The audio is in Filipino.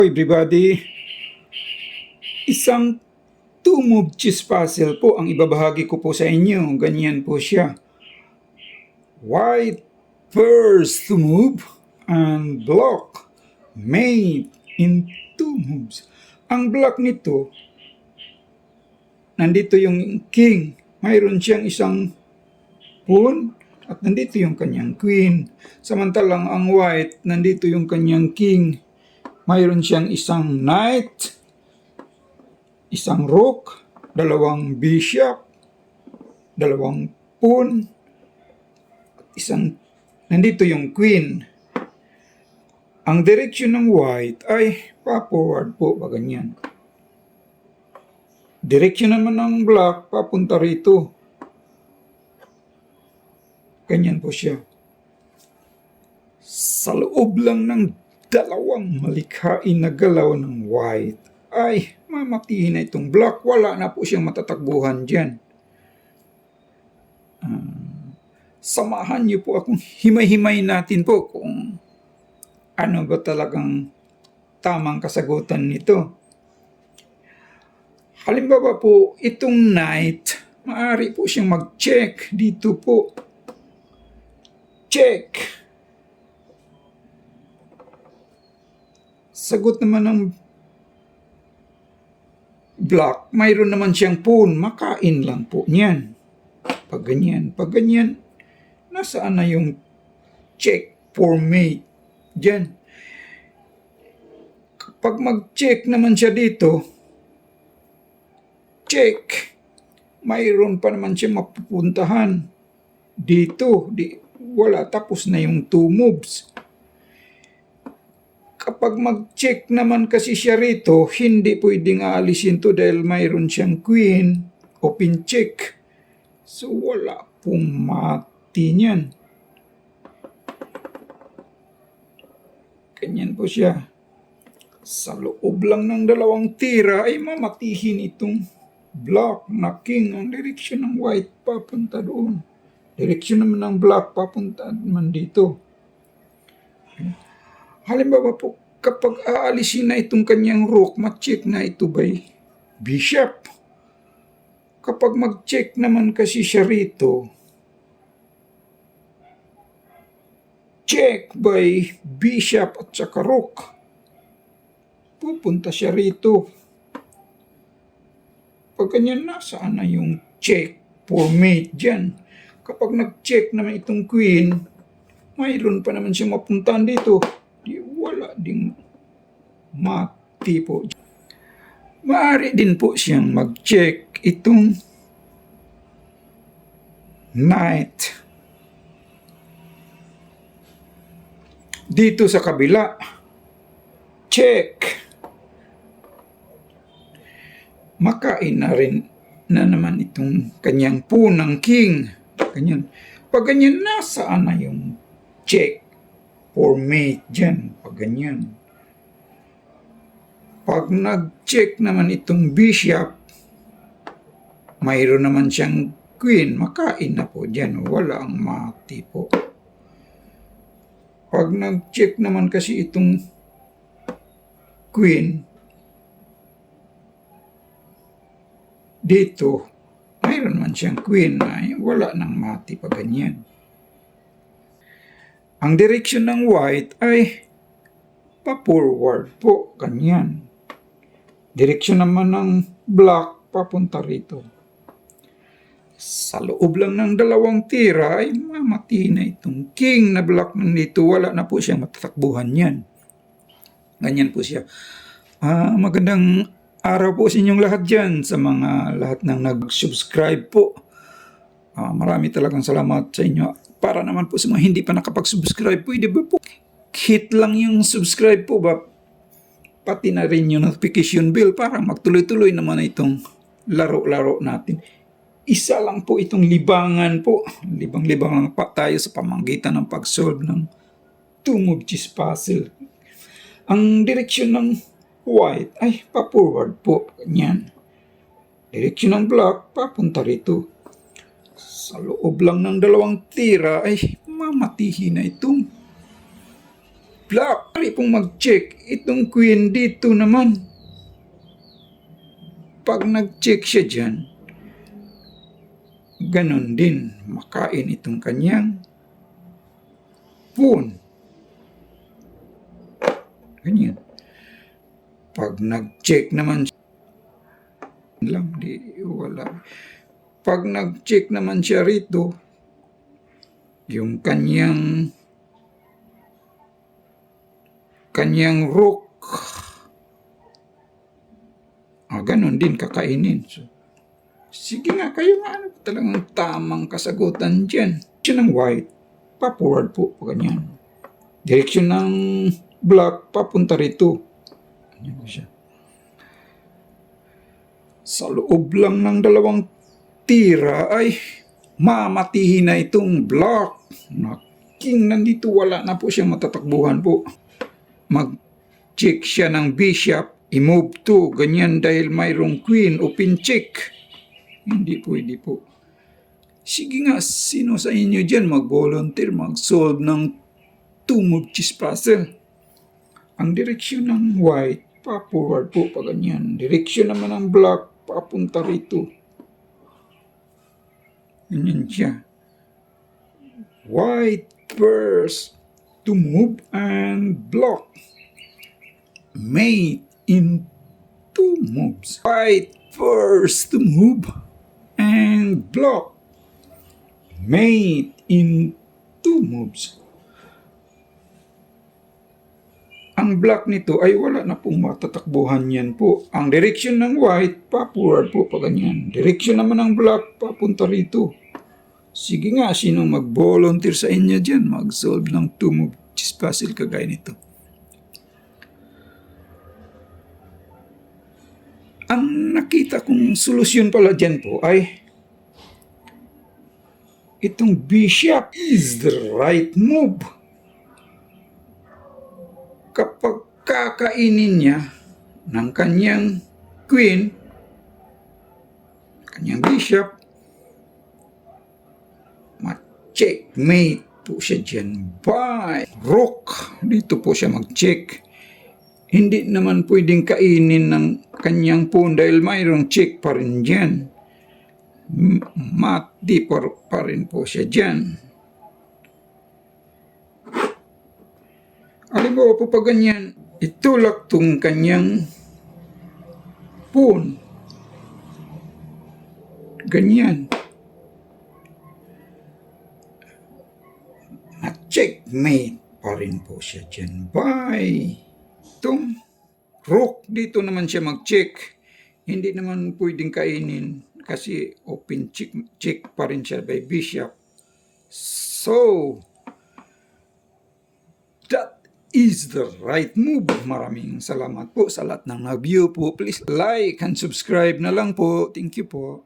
Everybody, isang two-move chess puzzle po ang ibabahagi ko po sa inyo. Ganyan po siya. White first to move and block made in two moves. Ang block nito, nandito yung king. Mayroon siyang isang pawn at nandito yung kanyang queen. Samantalang ang white, nandito yung kanyang king. Mayroon siyang isang knight, isang rook, dalawang bishop, dalawang pawn, nandito yung queen. Ang direksyon ng white ay pa-forward po, ganyan. Direksyon naman ng black, papunta rito. Ganyan po siya. Sa loob lang ng dalawang malikhain na galaw ng white ay mamatihin na itong black. Wala na po siyang matatakbuhan dyan. Samahan niyo po akong himay-himay natin po kung ano ba talagang tamang kasagutan nito. Halimbawa po, itong knight, maaari po siyang mag-check dito po. Check. Sagot naman ng black, mayroon naman siyang pawn, makain lang po niyan. Pag ganyan, nasaan na yung check for mate? Diyan. Kapag mag-check naman siya dito, check, mayroon pa naman siya mapupuntahan dito. Wala, tapos na yung two moves. Kapag mag-check naman kasi siya rito, hindi pwedeng aalisin to dahil mayroon siyang queen, open check. So wala pong mati niyan. Ganyan po siya. Sa loob lang ng dalawang tira ay mamatihin itong black na king. Ang direksyon ng white papunta doon. Direksyon naman ng black papunta naman dito. Halimbawa po, kapag aalisin na itong kanyang rook, ma-check na ito by bishop. Kapag mag-check naman kasi siya rito, check by bishop at saka rook. Pupunta siya rito. Pag ganyan, nasaan na yung check for mate dyan? Kapag nag-check naman itong queen, mayroon pa naman siya mapuntahan dito. Wala ding mati po. Maaari din po siyang mag-check itong knight. Dito sa kabila, check. Makain na rin na naman itong kanyang punang king. Ganyan. Pag ganyan, nasaan na yung check for mate dyan? Pag ganyan. Pag nag-check naman itong bishop, mayroon naman siyang queen. Makain na po dyan. Wala ang mati po. Pag nag-check naman kasi itong queen, dito, mayroon naman siyang queen na wala nang mati pa ganyan. Ang direksyon ng white ay pa-forward po, ganyan. Direksyon naman ng black, papunta rito. Sa loob lang ng dalawang tira ay mamati na itong king na black nandito. Wala na po siyang matatakbuhan yan. Ganyan po siya. Magandang araw po sa inyong lahat dyan, sa mga lahat ng nag-subscribe po. Marami talagang salamat sa inyo. Para naman po sa mga hindi pa nakapag-subscribe, pwede ba po hit lang yung subscribe po ba? Pati na rin yung notification bell para magtuloy-tuloy naman itong laro-laro natin. Isa lang po itong libangan po. Libang-libang lang pa tayo sa pamamagitan ng pag-solve ng two-move chess puzzle. Ang direksyon ng white ay pa-forward po. Ganyan. Direksyon ng black, papunta rito. Sa loob lang ng dalawang tira ay mamatihin na itong block. Pari pong mag-check. Itong queen dito naman. Pag nag-check siya dyan, ganon din. Makain itong kanyang pawn. Ganyan. Pag nag-check naman lang, wala. Pag nag-check naman siya rito, yung kanyang rook, ganon din kakainin. So, sige nga, kayo nga, ano talagang tamang kasagutan dyan. Direksyon ng white, pa-forward po, ganyan. Direksyon ng black, papunta rito. Ganyan po siya. Sa loob lang ng dalawang tira ay mamatihin na itong black. King nandito, wala na po siyang matatakbuhan po. Mag-check siya ng bishop, i-move to, ganyan dahil mayroong queen, open check. Hindi pwede po. Sige nga, sino sa inyo dyan mag-volunteer, mag-solve ng 2-move chess puzzle? Ang direksyon ng white, pa-forward po pa ganyan. Direksyon naman ng black, papunta rito. Ganyan siya. White first to move and block. Mate in 2 moves. White first to move and block. Mate in 2 moves. Ang black nito ay wala na pong matatakbuhan yan po. Ang direksyon ng white, pa-forward po pa ganyan. Direksyon naman ng black, papunta rito. Sige nga, sinong mag-volunteer sa inyo dyan? Mag-solve ng 2-move chess puzzle kagaya nito. Ang nakita kong solusyon pala dyan po ay itong bishop is the right move. Kapag kakainin niya ng kanyang queen, kanyang bishop, ma-checkmate po siya dyan. By rook, dito po siya mag-check. Hindi naman pwedeng kainin ng kanyang pawn dahil mayroong check pa rin dyan. Mati pa rin po siya dyan. Halimbawa po pag ganyan, itulak tong kanyang pawn. Ganyan. Na-checkmate pa rin po siya dyan. Bye! Itong rook, dito naman siya mag-check. Hindi naman pwedeng kainin kasi open check pa rin siya by bishop. So, that is the right move. Maraming salamat po sa lahat ng nag-view po. Please like and subscribe na lang po. Thank you po.